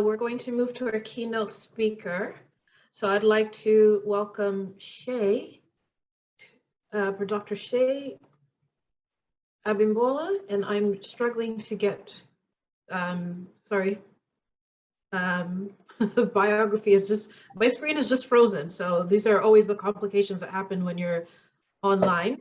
we're going to move to our keynote speaker. So I'd like to welcome Seye, Dr. Seye Abimbola, and I'm struggling to get, the biography is just, my screen is just frozen. So these are always the complications that happen when you're online.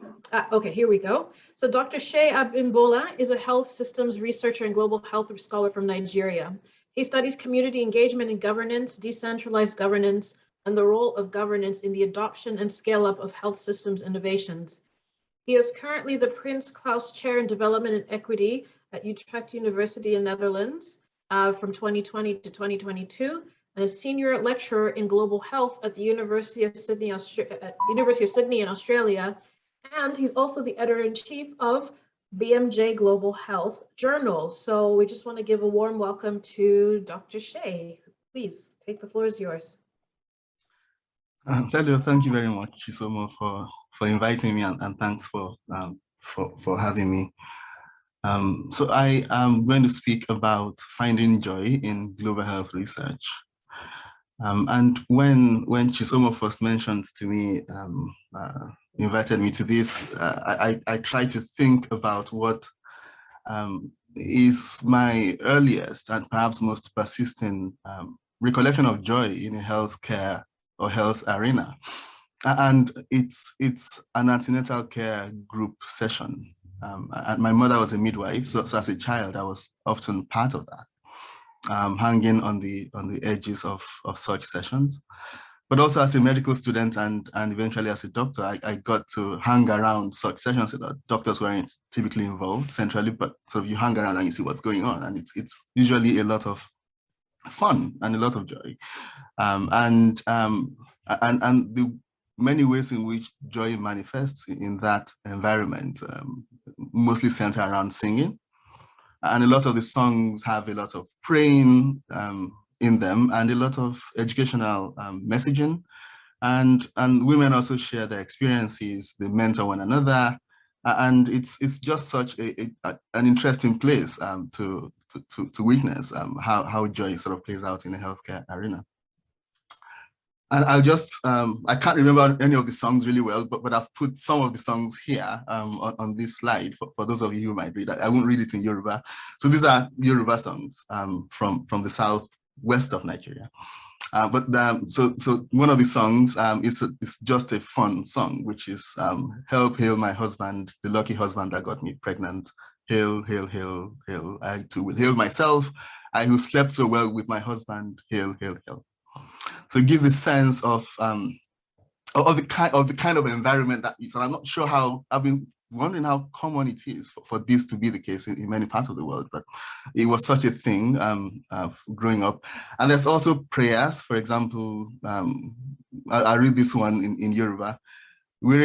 Okay, here we go. So Dr. Seye Abimbola is a health systems researcher and global health scholar from Nigeria. He studies community engagement and governance, decentralized governance, and the role of governance in the adoption and scale up of health systems innovations. He is currently the Prins Claus Chair in Development and Equity at Utrecht University in Netherlands from 2020 to 2022, and a senior lecturer in global health at the University of Sydney in Australia. And he's also the editor-in-chief of BMJ Global Health Journal. So we just want to give a warm welcome to Dr. Seye. Please, take the floor is yours. Hello, thank you very much, Chisomo, for inviting me, and thanks for having me. So I am going to speak about finding joy in global health research. And when Chisomo first mentioned to me, invited me to this, I tried to think about what is my earliest and perhaps most persistent recollection of joy in a healthcare or health arena. And it's an antenatal care group session. And my mother was a midwife, so as a child, I was often part of that, hanging on the edges of such sessions. But also as a medical student and eventually as a doctor, I got to hang around such sessions. Doctors weren't typically involved centrally, but sort of you hang around and you see what's going on, and it's usually a lot of fun and a lot of joy, and the many ways in which joy manifests in that environment, mostly centered around singing. And a lot of the songs have a lot of praying in them and a lot of educational messaging. And women also share their experiences, they mentor one another. And it's just such an interesting place to witness how joy sort of plays out in a healthcare arena. And I'll just, I can't remember any of the songs really well, but I've put some of the songs here on this slide for those of you who might read. I won't read it in Yoruba. So these are Yoruba songs from the southwest of Nigeria. So one of the songs is just a fun song, which is Help, Hail My Husband, the lucky husband that got me pregnant. Hail, hail, hail, hail. I too will hail myself. I who slept so well with my husband. Hail, hail, hail. So it gives a sense of the kind of environment that so I'm not sure how, I've been wondering how common it is for this to be the case in many parts of the world, but it was such a thing growing up. And there's also prayers. For example, I'll read this one in Yoruba. Which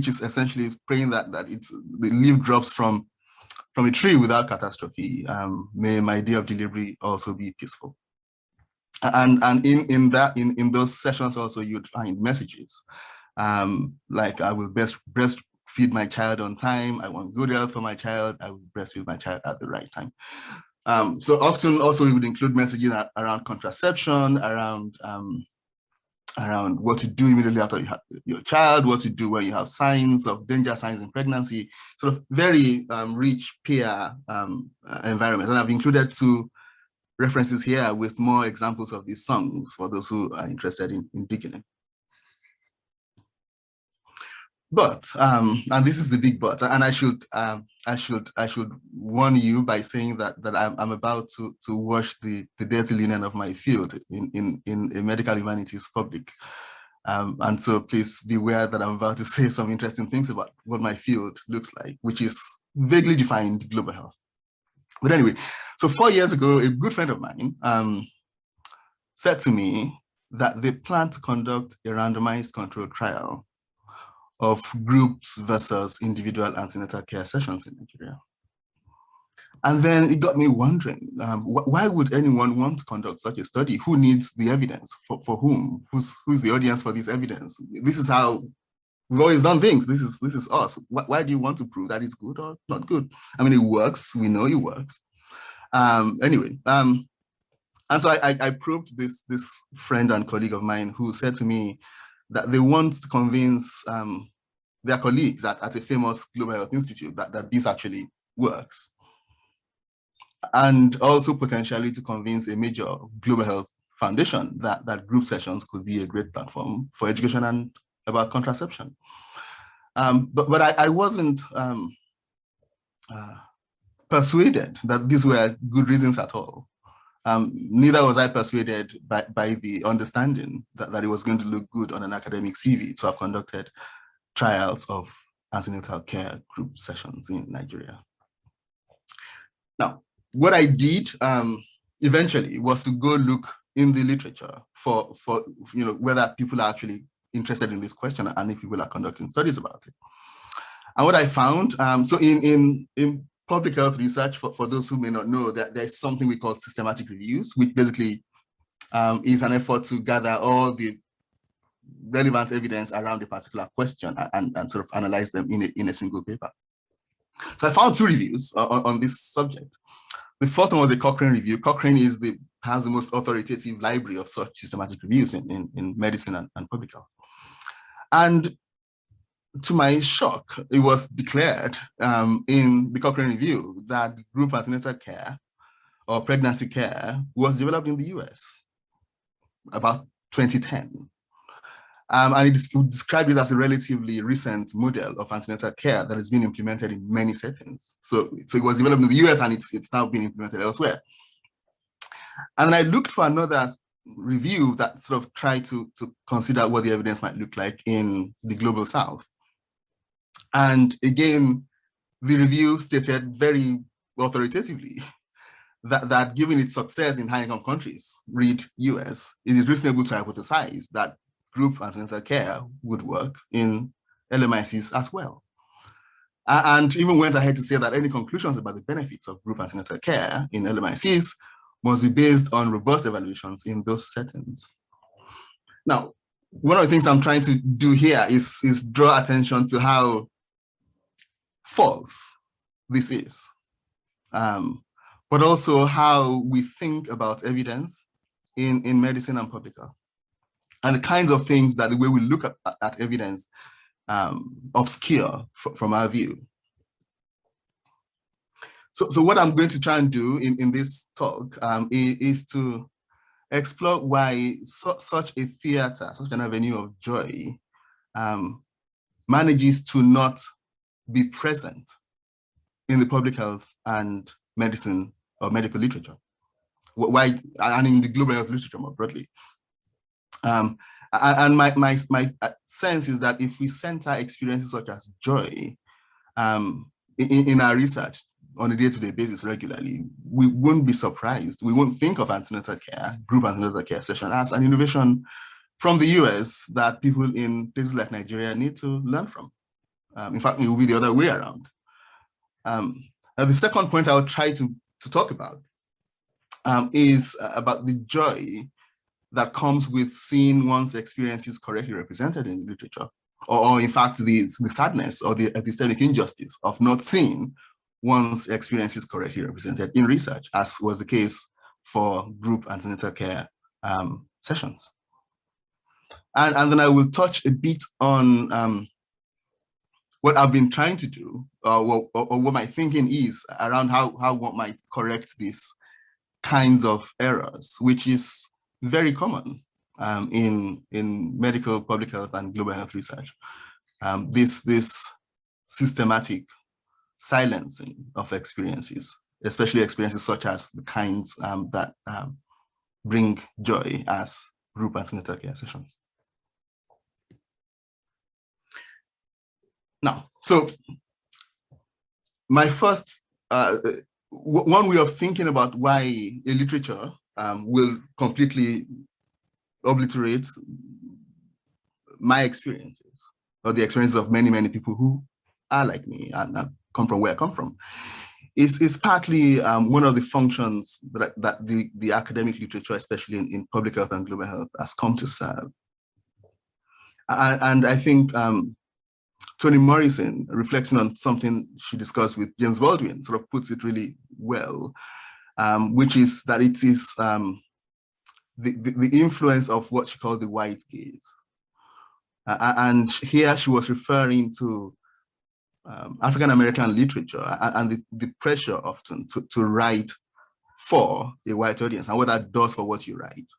is essentially praying that the leaf drops from a tree without catastrophe. May my day of delivery also be peaceful. And in those sessions also you'd find messages like I will breastfeed my child on time. I want good health for my child. I will breastfeed my child at the right time. So often also we would include messages around contraception, around what to do immediately after you have your child, what to do when you have signs of danger signs in pregnancy, sort of very rich peer environments. And I've included 2 references here with more examples of these songs for those who are interested in digging in. But, and this is the big but, and I should warn you by saying that I'm about to wash the dirty linen of my field in a medical humanities public. And so please beware that I'm about to say some interesting things about what my field looks like, which is vaguely defined global health. But anyway, so 4 years ago, a good friend of mine said to me that they plan to conduct a randomized controlled trial of groups versus individual antenatal care sessions in Nigeria. And then it got me wondering, why would anyone want to conduct such a study? Who needs the evidence? For whom? Who's the audience for this evidence? This is how We've always done things. This is us. Why do you want to prove that it's good or not good? I mean, it works. We know it works. Anyway, and so I probed this friend and colleague of mine who said to me that they want to convince their colleagues at a famous global health institute that this actually works. And also potentially to convince a major global health foundation that group sessions could be a great platform for education and about contraception. But I wasn't persuaded that these were good reasons at all. Neither was I persuaded by the understanding that it was going to look good on an academic CV to have conducted trials of antenatal care group sessions in Nigeria. Now, what I did eventually was to go look in the literature for whether people are actually interested in this question and if people are conducting studies about it. And what I found, so in public health research, for those who may not know, that there's something we call systematic reviews, which basically is an effort to gather all the relevant evidence around a particular question and sort of analyze them in a single paper. So I found two reviews on this subject. The first one was a Cochrane review. Cochrane has the most authoritative library of such systematic reviews in medicine and public health. And to my shock, it was declared in the Cochrane review that group antenatal care or pregnancy care was developed in the US about 2010. And it described it as a relatively recent model of antenatal care that has been implemented in many settings. So it was developed in the US and it's now being implemented elsewhere. And then I looked for another review that sort of tried to consider what the evidence might look like in the global South. And again, the review stated very authoritatively that given its success in high-income countries, read US, it is reasonable to hypothesize that group antenatal care would work in LMICs as well. And even went ahead to say that any conclusions about the benefits of group antenatal care in LMICs must be based on robust evaluations in those settings. Now, one of the things I'm trying to do here is draw attention to how false this is, but also how we think about evidence in medicine and public health, and the kinds of things that the way we look at evidence obscure from our view. So what I'm going to try and do in this talk is to explore why such a theater, such an avenue of joy, manages to not be present in the public health and medicine or medical literature, why, and in the global health literature more broadly. And my sense is that if we center experiences such as joy in our research on a day-to-day basis regularly, we won't be surprised. We won't think of antenatal care, group antenatal care session as an innovation from the US that people in places like Nigeria need to learn from. In fact, it will be the other way around. Now the second point I'll try to talk about is about the joy that comes with seeing one's experiences correctly represented in the literature, or in fact, the sadness or the epistemic injustice of not seeing one's experiences correctly represented in research, as was the case for group antenatal care sessions. And then I will touch a bit on what I've been trying to do, or what my thinking is around how one might correct these kinds of errors, which is very common in medical, public health, and global health research. This systematic silencing of experiences, especially experiences such as the kinds that bring joy as group antenatal care sessions. Now, so my first, one way of thinking about why a literature will completely obliterate my experiences, or the experiences of many, many people who are like me and come from where I come from, is partly one of the functions that the academic literature, especially in public health and global health, has come to serve. And I think Toni Morrison, reflecting on something she discussed with James Baldwin, sort of puts it really well, which is that it is the influence of what she called the white gaze. And here she was referring to African-American literature and the pressure often to write for a white audience and what that does for what you write.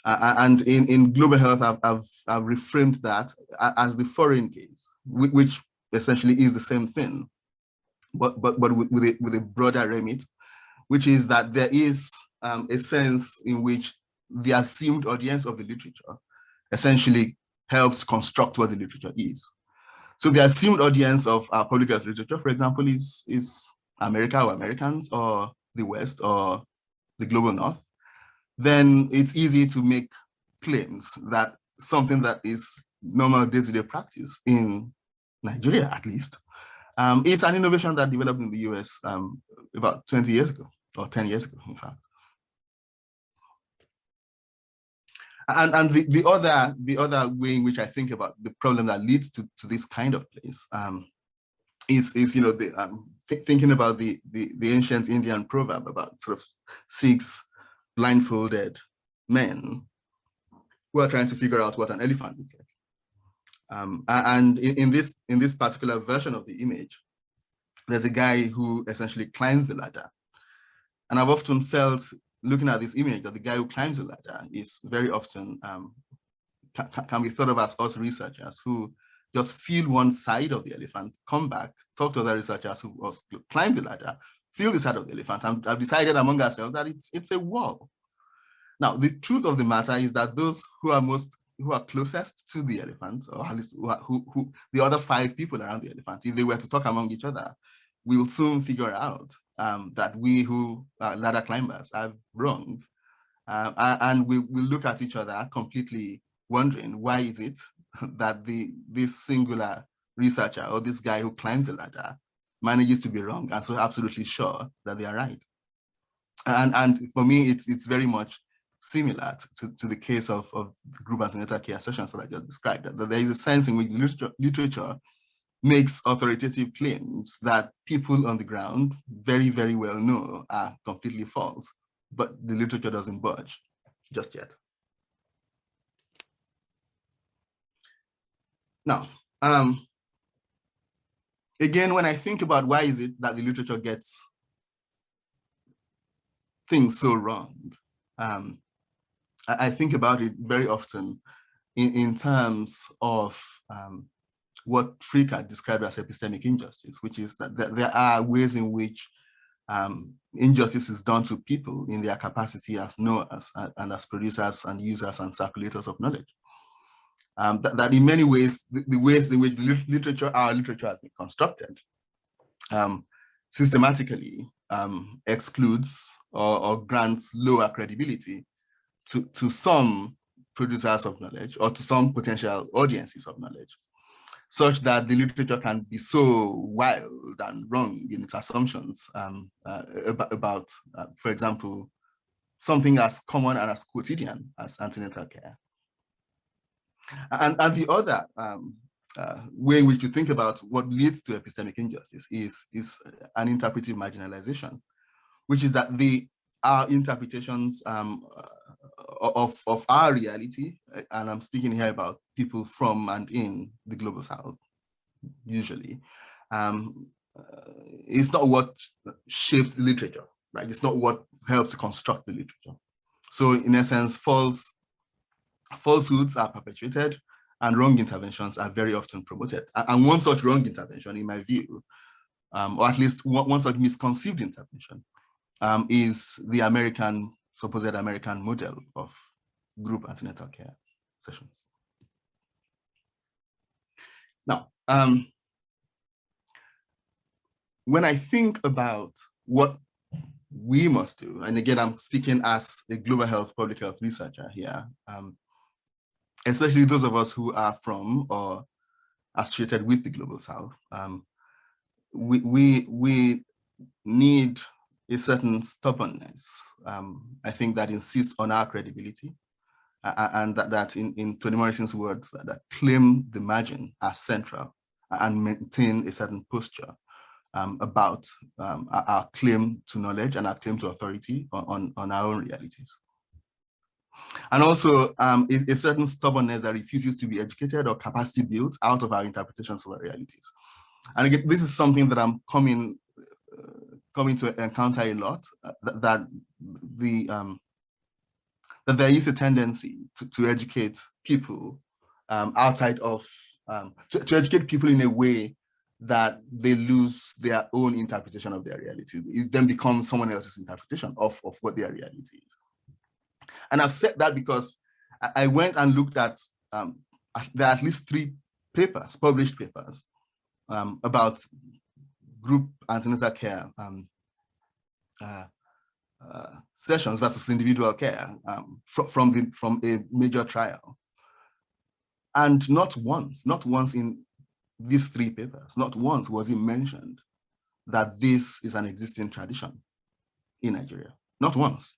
And in global health, I've reframed that as the foreign gaze, which essentially is the same thing, but with a broader remit, which is that there is a sense in which the assumed audience of the literature essentially helps construct what the literature is. So the assumed audience of our public health literature, for example, is America or Americans or the West or the global North. Then it's easy to make claims that something that is normal day-to-day practice in Nigeria, at least, is an innovation that developed in the US about 20 years ago, or 10 years ago, in fact. And the other way in which I think about the problem that leads to this kind of place is thinking about the ancient Indian proverb about sort of 6 blindfolded men who are trying to figure out what an elephant looks like. And in this particular version of the image, there's a guy who essentially climbs the ladder. And I've often felt, looking at this image, that the guy who climbs the ladder is very often can be thought of as us researchers who just feel one side of the elephant, come back, talk to other researchers who climb the ladder, feel the side of the elephant, and have decided among ourselves that it's a wall. Now, the truth of the matter is that those who are closest to the elephant, or at least who the other 5 people around the elephant, if they were to talk among each other, will soon figure out that we who are ladder climbers are wrong. And we will look at each other completely wondering, why is it that this singular researcher or this guy who climbs the ladder manages to be wrong and so absolutely sure that they are right? And for me, it's very much similar to the case of group antenatal care sessions that I just described, that there is a sense in which literature makes authoritative claims that people on the ground very, very well know are completely false, but the literature doesn't budge just yet. Now, again, when I think about why is it that the literature gets things so wrong, I think about it very often in terms of what Fricke described as epistemic injustice, which is that there are ways in which injustice is done to people in their capacity as knowers and as producers and users and circulators of knowledge. That in many ways, the ways in which our literature has been constructed systematically excludes or grants lower credibility to some producers of knowledge or to some potential audiences of knowledge, such that the literature can be so wild and wrong in its assumptions about for example, something as common and as quotidian as antenatal care. And the other way in which to think about what leads to epistemic injustice is an interpretive marginalization, which is that our interpretations of our reality, and I'm speaking here about people from and in the global South, usually, it's not what shapes the literature, right? It's not what helps to construct the literature. So in essence, falsehoods are perpetuated and wrong interventions are very often promoted. And one such wrong intervention, in my view, or at least one such misconceived intervention, is the supposed American model of group antenatal care sessions. Now, when I think about what we must do, and again, I'm speaking as a global health, public health researcher here, especially those of us who are from or associated with the global South, we need a certain stubbornness, I think, that insists on our credibility, and that in Toni Morrison's words, that claim the margin as central and maintain a certain posture about our claim to knowledge and our claim to authority on our own realities. And also a certain stubbornness that refuses to be educated or capacity built out of our interpretations of our realities. And again, this is something that I'm coming to encounter a lot, that there is a tendency to educate people outside of, to educate people in a way that they lose their own interpretation of their reality. It then becomes someone else's interpretation of what their reality is. And I've said that because I went and looked at, there are at least 3 papers, published papers, about group antenatal care sessions versus individual care from a major trial. And not once in these 3 papers, not once was it mentioned that this is an existing tradition in Nigeria, not once.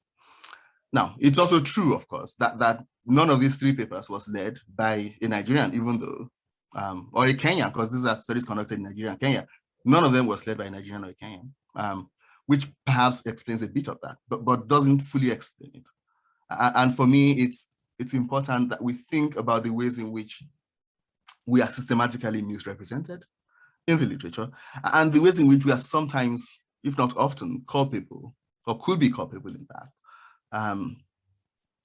Now, it's also true, of course, that none of these 3 papers was led by a Nigerian, even though, or a Kenyan, because these are studies conducted in Nigeria and Kenya. None of them was led by a Nigerian or a Kenyan, which perhaps explains a bit of that, but doesn't fully explain it. And for me, it's important that we think about the ways in which we are systematically misrepresented in the literature, and the ways in which we are sometimes, if not often, culpable, or could be culpable in that,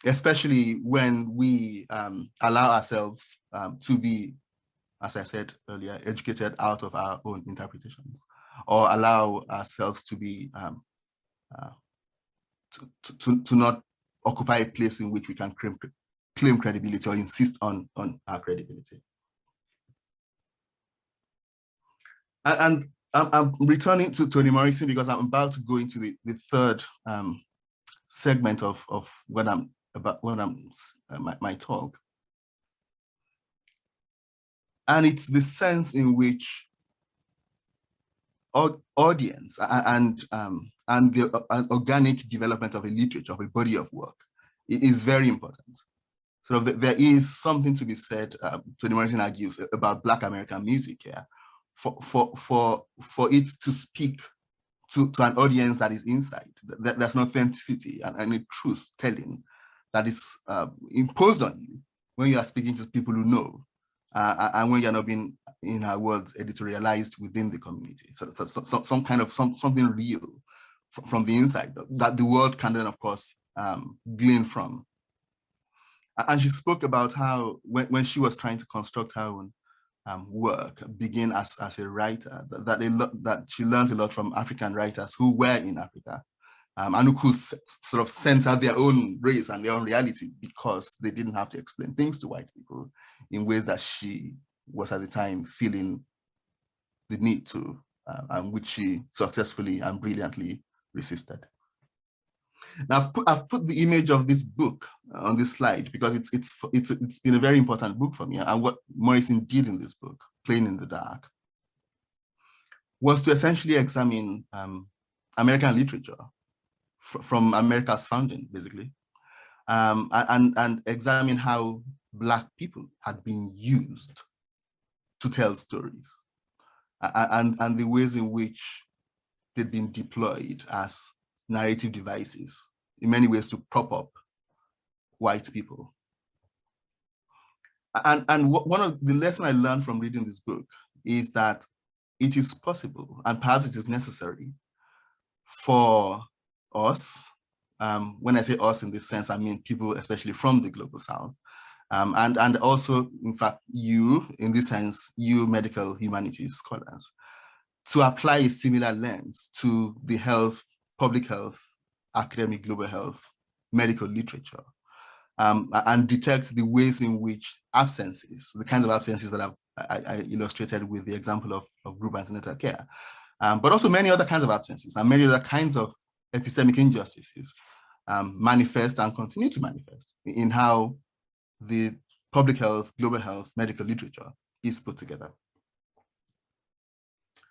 especially when we allow ourselves to be, as I said earlier, educated out of our own interpretations, or allow ourselves to be, to not occupy a place in which we can claim credibility or insist on our credibility. And I'm returning to Toni Morrison because I'm about to go into the 3rd segment of my talk. And it's the sense in which audience and the organic development of a literature, of a body of work, is very important. So there is something to be said, Toni Morrison argues, about Black American music here, for it to speak to an audience that is inside. There's an authenticity and a truth telling that is imposed on you when you are speaking to people who know, and when you're not being, in our words, editorialized within the community. So some kind of something real from the inside that the world can then, of course, glean from. And she spoke about how when she was trying to construct her own work, begin as a writer, that she learned a lot from African writers who were in Africa, and who could sort of center their own race and their own reality because they didn't have to explain things to white people in ways that she was at the time feeling the need to, and which she successfully and brilliantly resisted. Now, I've put the image of this book on this slide because it's been a very important book for me, and what Morrison did in this book, Playing in the Dark, was to essentially examine American literature from America's founding, basically, and examine how Black people had been used to tell stories, and the ways in which they'd been deployed as narrative devices, in many ways to prop up white people. And one of the lessons I learned from reading this book is that it is possible, and perhaps it is necessary, for us, when I say us in this sense, I mean people especially from the Global South, and also, in fact, you, in this sense, you medical humanities scholars, to apply a similar lens to the health, public health, academic global health, medical literature, and detect the ways in which absences, the kinds of absences that I illustrated with the example of group antenatal care, but also many other kinds of absences and many other kinds of epistemic injustices manifest and continue to manifest in how the public health, global health, medical literature is put together.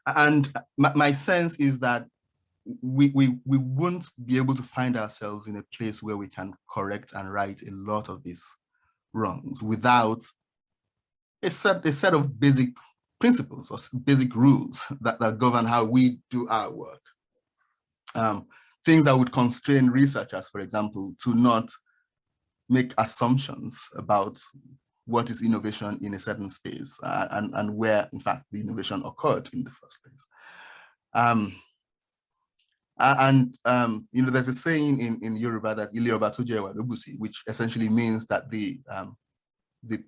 And my sense is that we won't be able to find ourselves in a place where we can correct and right a lot of these wrongs without a set of basic principles or basic rules that govern how we do our work. Things that would constrain researchers, for example, to not make assumptions about what is innovation in a certain space and where, in fact, the innovation occurred in the first place. There's a saying in Yoruba that Ile Oba to Jẹ Wà Lóbùsì, which essentially means that the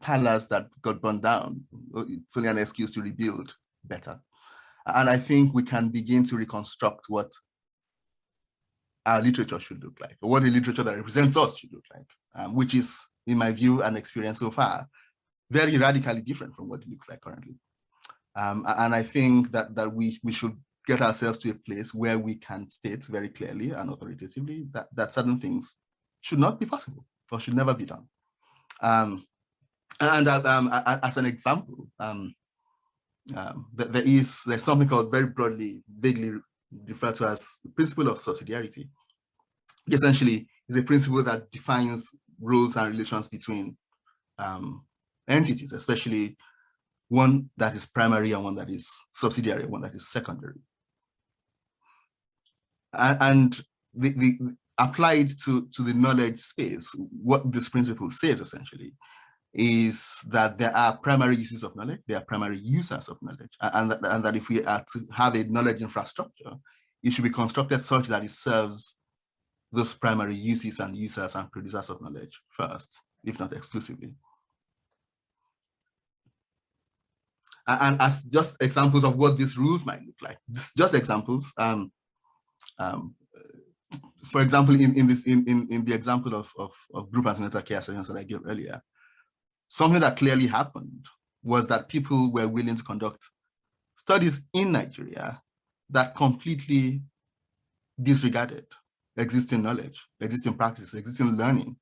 palace that got burned down, it's only an excuse to rebuild better. And I think we can begin to reconstruct what our literature should look like, or what the literature that represents us should look like, which is, in my view and experience so far, very radically different from what it looks like currently. And I think that we should get ourselves to a place where we can state very clearly and authoritatively that certain things should not be possible or should never be done. As an example, there's something called, very broadly, vaguely referred to as the principle of subsidiarity. Essentially, is a principle that defines roles and relations between entities, especially one that is primary and one that is subsidiary, one that is secondary. And applied to the knowledge space, what this principle says essentially is that there are primary uses of knowledge, there are primary users of knowledge, and that if we are to have a knowledge infrastructure, it should be constructed such that it serves those primary uses and users and producers of knowledge first, if not exclusively. And as just examples of what these rules might look like, just examples. For example, in the example of group antenatal care sessions that I gave earlier, something that clearly happened was that people were willing to conduct studies in Nigeria that completely disregarded existing knowledge, existing practices, existing learning.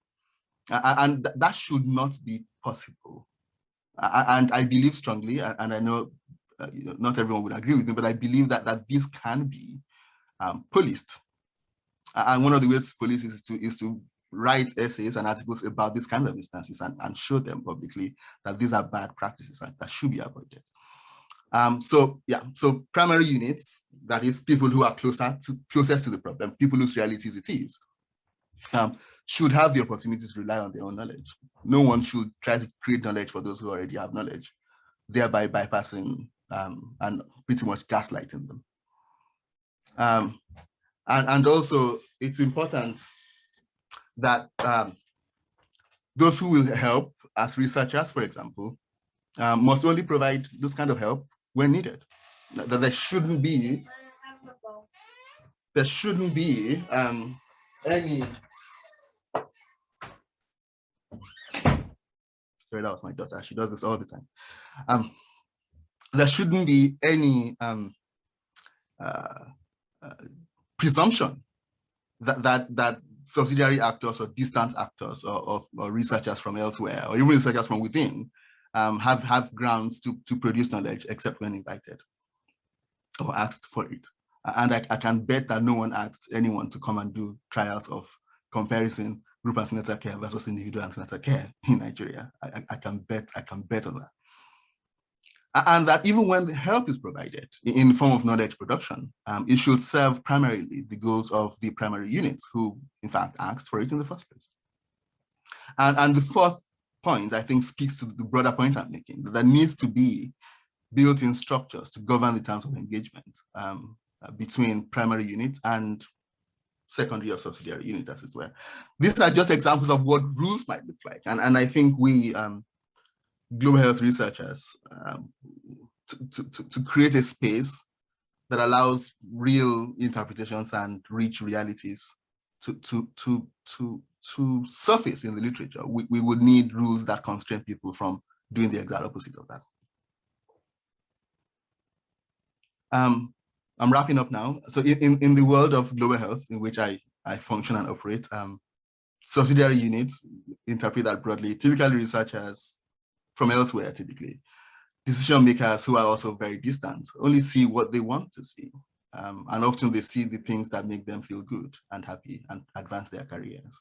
And that should not be possible. And I believe strongly, and I know, not everyone would agree with me, but I believe that this can be policed. And one of the ways to police is to write essays and articles about these kinds of instances and show them publicly that these are bad practices and that should be avoided. So primary units, that is people who are closest to the problem, people whose realities it is, should have the opportunity to rely on their own knowledge. No one should try to create knowledge for those who already have knowledge, thereby bypassing and pretty much gaslighting them. And also, it's important that those who will help as researchers, for example, must only provide this kind of help when needed. That there shouldn't be any. Sorry, that was my daughter. She does this all the time. There shouldn't be any presumption that subsidiary actors or distant actors or researchers from elsewhere, or even researchers from within, have grounds to produce knowledge except when invited or asked for it. And I can bet that no one asked anyone to come and do trials of comparison group antenatal care versus individual antenatal care in Nigeria. I can bet on that. And that even when the help is provided in the form of knowledge production, it should serve primarily the goals of the primary units who, in fact, asked for it in the first place. And the fourth point, I think, speaks to the broader point I'm making, that there needs to be built-in structures to govern the terms of engagement between primary units and secondary or subsidiary unit, as it were. These are just examples of what rules might look like. And I think we, global health researchers, to create a space that allows real interpretations and rich realities to surface in the literature, we would need rules that constrain people from doing the exact opposite of that. I'm wrapping up now. So in the world of global health, in which I function and operate, subsidiary units, interpret that broadly, typically researchers from elsewhere, typically. Decision makers who are also very distant only see what they want to see. And often they see the things that make them feel good and happy and advance their careers.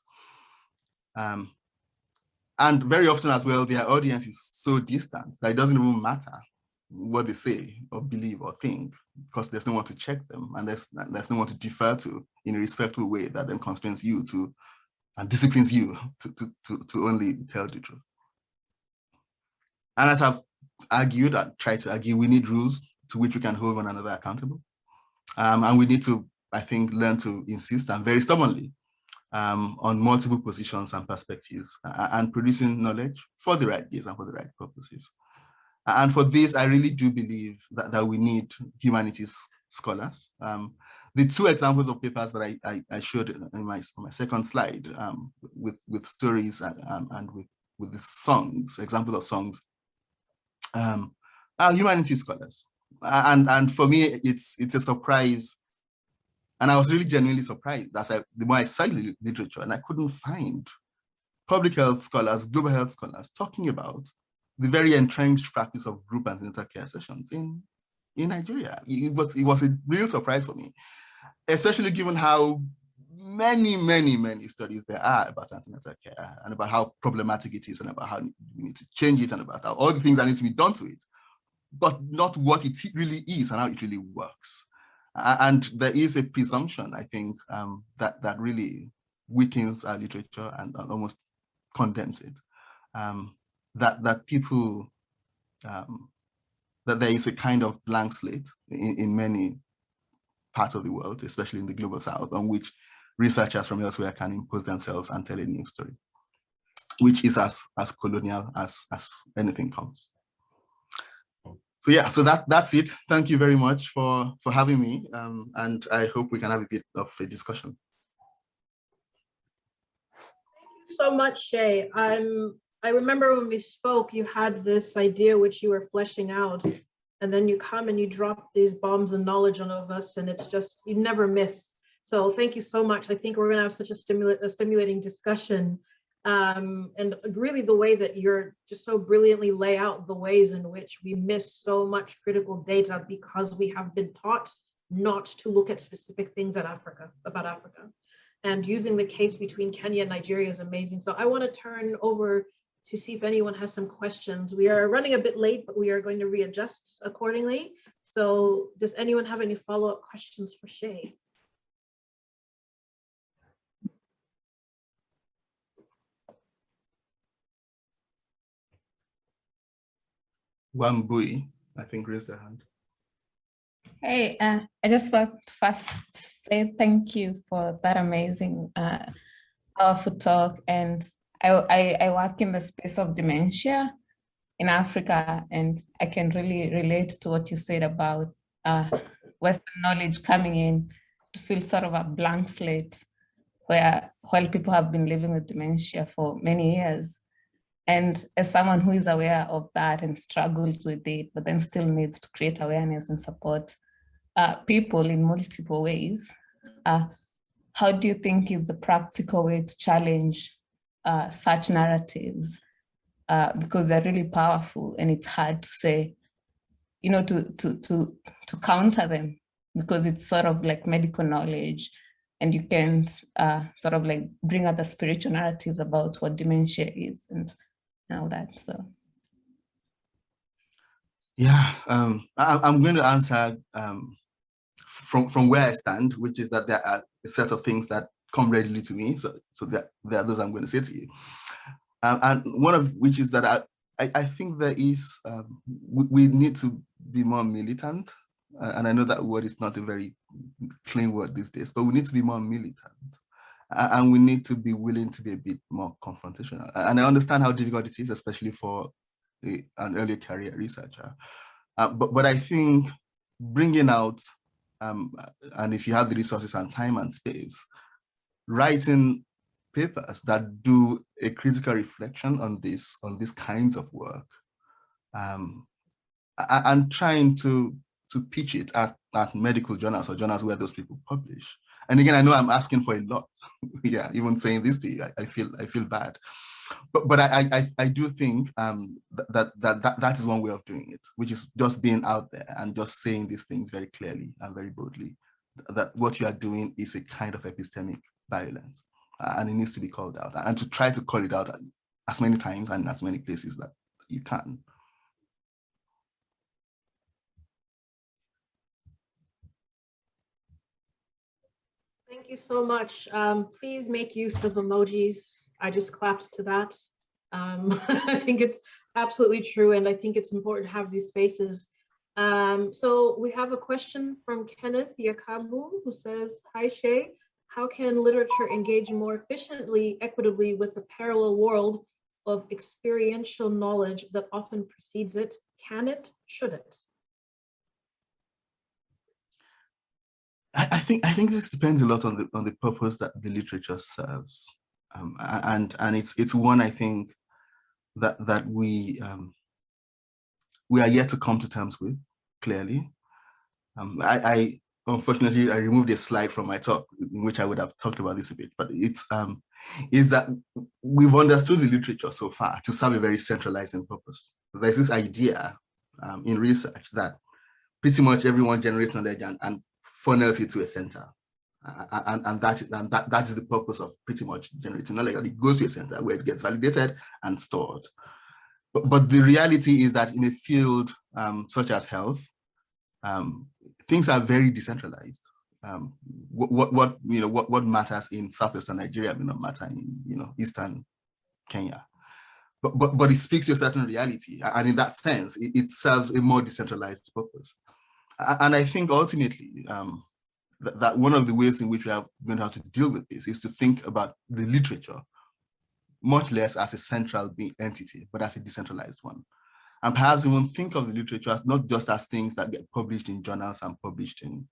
And very often as well, their audience is so distant that it doesn't even matter what they say or believe or think, because there's no one to check them, and there's no one to defer to in a respectful way that then constrains you to and disciplines you to only tell the truth. And as I've argued and tried to argue, we need rules to which we can hold one another accountable. And we need to, I think, learn to insist, and very stubbornly, on multiple positions and perspectives, and producing knowledge for the right use and for the right purposes. And for this, I really do believe that we need humanities scholars. The two examples of papers that I showed in my second slide, with stories and with the songs, examples of songs, are humanities scholars. And for me, it's a surprise. And I was really genuinely surprised the more I studied literature, and I couldn't find public health scholars, global health scholars talking about the very entrenched practice of group antenatal care sessions in Nigeria. It was a real surprise for me, especially given how many studies there are about antenatal care, and about how problematic it is, and about how we need to change it, and about how all the things that need to be done to it, but not what it really is and how it really works. And there is a presumption, I think, that really weakens our literature and almost condemns it. That people, that there is a kind of blank slate in many parts of the world, especially in the global south, on which researchers from elsewhere can impose themselves and tell a new story, which is as colonial as anything comes. So yeah, so that's it. Thank you very much for having me, and I hope we can have a bit of a discussion. Thank you so much, Seye. I remember when we spoke, you had this idea which you were fleshing out, and then you come and you drop these bombs of knowledge on us, and it's just, you never miss. So thank you so much. I think we're gonna have such a stimulating discussion. And really the way that you're just so brilliantly lay out the ways in which we miss so much critical data because we have been taught not to look at specific things about Africa. And using the case between Kenya and Nigeria is amazing. So I want to turn over to see if anyone has some questions. We are running a bit late, but we are going to readjust accordingly. So does anyone have any follow-up questions for Seye? Wambui, I think, raised their hand. Hey, I just want to first say thank you for that amazing, powerful talk. And I work in the space of dementia in Africa, and I can really relate to what you said about Western knowledge coming in to feel sort of a blank slate, while people have been living with dementia for many years. And as someone who is aware of that and struggles with it, but then still needs to create awareness and support people in multiple ways, how do you think is the practical way to challenge such narratives? Because they're really powerful, and it's hard to say, you know, to counter them, because it's sort of like medical knowledge, and you can sort of like bring other spiritual narratives about what dementia is and all that. So yeah, I'm going to answer from where I stand, which is that there are a set of things that come readily to me. So there are those I'm going to say to you, and one of which is that I think there is we need to be more militant, and I know that word is not a very clean word these days, but we need to be more militant. And we need to be willing to be a bit more confrontational. And I understand how difficult it is, especially for an early career researcher. But I think bringing out, and if you have the resources and time and space, writing papers that do a critical reflection on these kinds of work, and trying to pitch it at medical journals or journals where those people publish. And again, I know I'm asking for a lot. Yeah, even saying this to you, I feel bad. But I do think that is one way of doing it, which is just being out there and just saying these things very clearly and very boldly, that what you are doing is a kind of epistemic violence, and it needs to be called out, and to try to call it out as many times and in as many places that you can. Thank you so much. Please make use of emojis. I just clapped to that. I think it's absolutely true, and I think it's important to have these spaces. So we have a question from Kenneth Yakabu, who says, "Hi Shay, how can literature engage more efficiently, equitably with the parallel world of experiential knowledge that often precedes it? Can it? Should it?" I think this depends a lot on the purpose that the literature serves, and it's one I think that we are yet to come to terms with clearly. I unfortunately I removed a slide from my talk in which I would have talked about this a bit, but it's is that we've understood the literature so far to serve a very centralizing purpose. There's this idea in research that pretty much everyone generates knowledge and funnels it to a center. And that is the purpose of pretty much generating knowledge. It goes to a center where it gets validated and stored. But the reality is that in a field such as health, things are very decentralized. What matters in southwestern Nigeria may not matter in eastern Kenya. But it speaks to a certain reality, and in that sense, it serves a more decentralized purpose. And I think ultimately that one of the ways in which we are going to have to deal with this is to think about the literature much less as a central entity, but as a decentralized one. And perhaps even think of the literature as not just as things that get published in journals and published in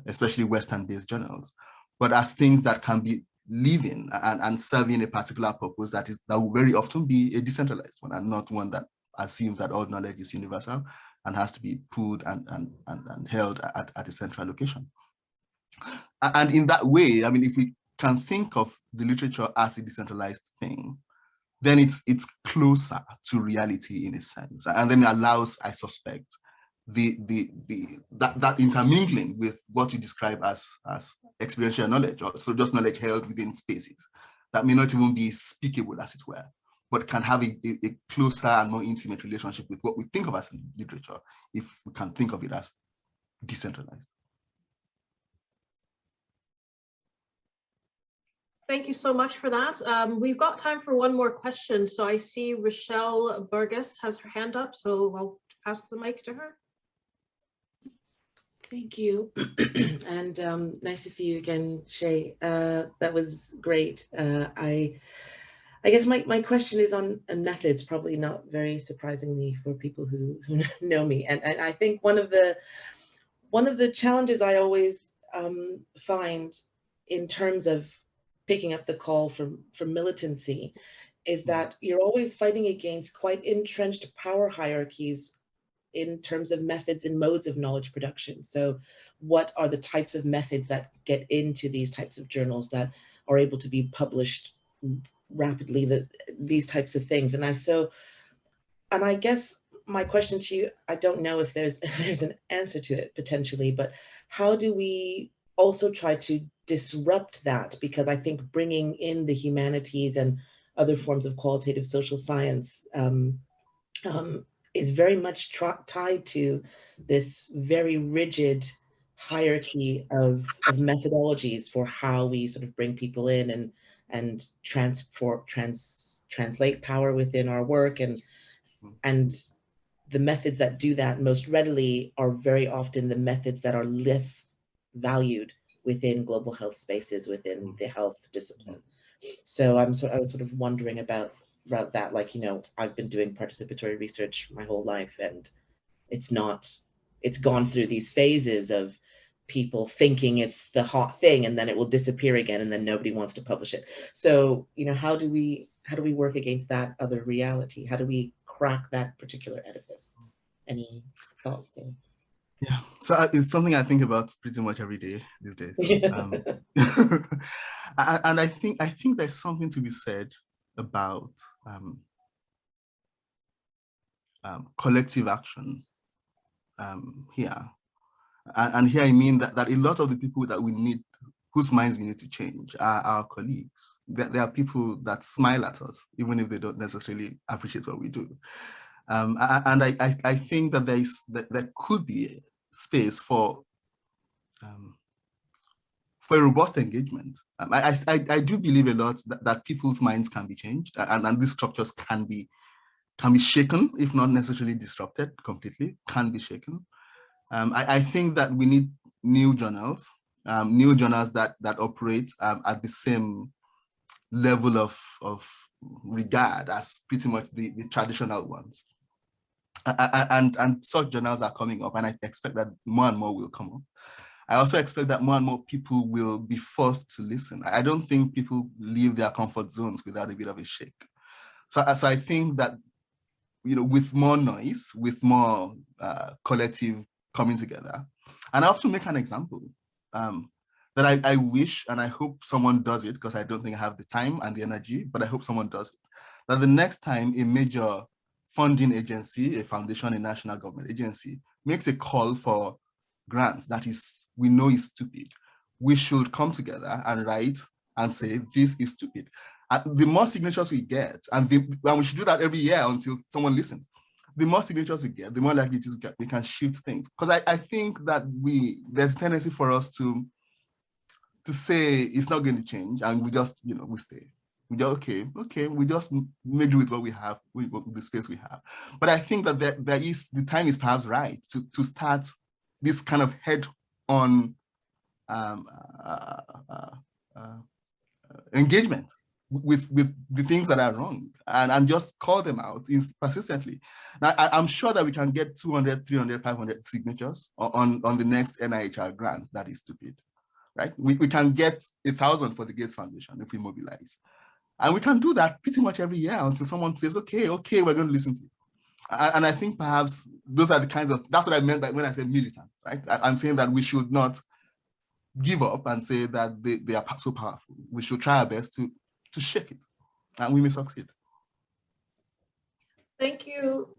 especially Western-based journals, but as things that can be living and serving a particular purpose that will very often be a decentralized one, and not one that assumes that all knowledge is universal and has to be pooled and held at a central location. And in that way, I mean, if we can think of the literature as a decentralized thing, then it's closer to reality in a sense, and then it allows, I suspect, that intermingling with what you describe as experiential knowledge, or so just knowledge held within spaces that may not even be speakable, as it were, but can have a closer and more intimate relationship with what we think of as literature, if we can think of it as decentralized. Thank you so much for that. We've got time for one more question. So I see Rochelle Burgess has her hand up, so I'll pass the mic to her. Thank you. And nice to see you again, Shay. That was great. I guess my question is on methods, probably not very surprisingly for people who know me. And I think one of the challenges I always find in terms of picking up the call for militancy is that you're always fighting against quite entrenched power hierarchies in terms of methods and modes of knowledge production. So what are the types of methods that get into these types of journals that are able to be published rapidly, these types of things? And I guess my question to you, I don't know if there's an answer to it potentially, but how do we also try to disrupt that? Because I think bringing in the humanities and other forms of qualitative social science is very much tied to this very rigid hierarchy of methodologies for how we sort of bring people in and translate power within our work, and the methods that do that most readily are very often the methods that are less valued within global health spaces, within the health discipline. So I was sort of wondering about that, like, I've been doing participatory research my whole life, and it's gone through these phases of people thinking it's the hot thing, and then it will disappear again, and then nobody wants to publish it. So, how do we work against that other reality? How do we crack that particular edifice? Any thoughts? Yeah, so it's something I think about pretty much every day these days. And I think there's something to be said about collective action here. And here I mean that a lot of the people that we need, whose minds we need to change, are our colleagues. There are people that smile at us, even if they don't necessarily appreciate what we do. And I think that there could be space for for a robust engagement. I do believe a lot that people's minds can be changed, and these structures can be shaken, if not necessarily disrupted completely, can be shaken. I think that we need new journals that operate at the same level of regard as pretty much the traditional ones. And such journals are coming up, and I expect that more and more will come up. I also expect that more and more people will be forced to listen. I don't think people leave their comfort zones without a bit of a shake. So I think that, with more noise, with more collective coming together, and I have to make an example that I wish and I hope someone does it, because I don't think I have the time and the energy, but I hope someone does it. That the next time a major funding agency, a foundation, a national government agency makes a call for grants that we know is stupid, we should come together and write and say, this is stupid. And the more signatures we get, and we should do that every year until someone listens, the more signatures we get, the more likely it is we can shift things. Because I think that there's a tendency for us to say it's not going to change, and we just, we stay. We just, okay, we just make do with what we have, with the space we have. But I think that the time is perhaps right to start this kind of head-on engagement with the things that are wrong, and just call them out persistently. Now, I'm sure that we can get 200, 300, 500 signatures on the next NIHR grant that is stupid, right? We can get 1,000 for the Gates Foundation if we mobilize. And we can do that pretty much every year until someone says, okay, we're going to listen to you. And I think perhaps those are the kinds of, that's what I meant by when I said militant, right? I'm saying that we should not give up and say that they are so powerful. We should try our best to shake it, and we may succeed. Thank you.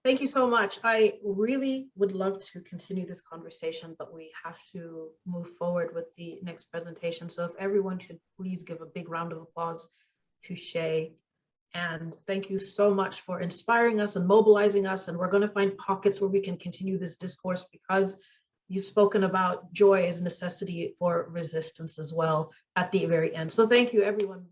Thank you so much. I really would love to continue this conversation, but we have to move forward with the next presentation. So if everyone could please give a big round of applause to Seye. And thank you so much for inspiring us and mobilizing us. And we're going to find pockets where we can continue this discourse, because you've spoken about joy as necessity for resistance as well at the very end. So thank you, everyone.